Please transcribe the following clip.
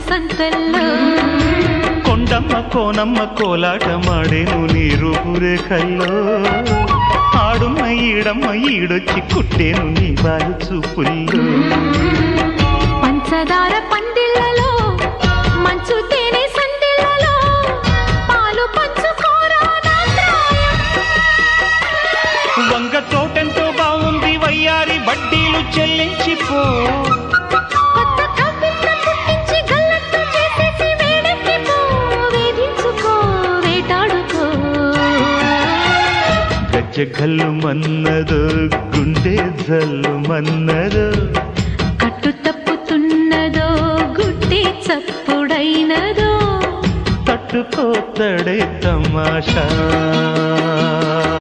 సంతల్లో కొండమ్మ కోనమ్మ కోలాటమాడేను నీ రూపురేఖల్లో ఆడుమ్మ ఈడమ్మ ఈడొచ్చి కుట్టేను నీ బాలు చూపుల్లో పంచదార పందిళ్ళలో మంచు తేనె సందిళ్ళలో పాలు పంచుకోరా నా ప్రాయం. వంగ తోటెంతో బాగుంది వయ్యారి వడ్డీలు చెల్లించిపో కొత్త కవిత్వం పుట్టించి గల్లత్తు చేసేసి వేడెక్కిపో వేధించుకో వేటాడుకో గజ్జ గల్లు మన్నదో గుండె జల్లు మన్నదో కట్టు తప్పుతున్నదో గుడ్డి చప్పుడైనదో తట్టుకోతడే తమాషా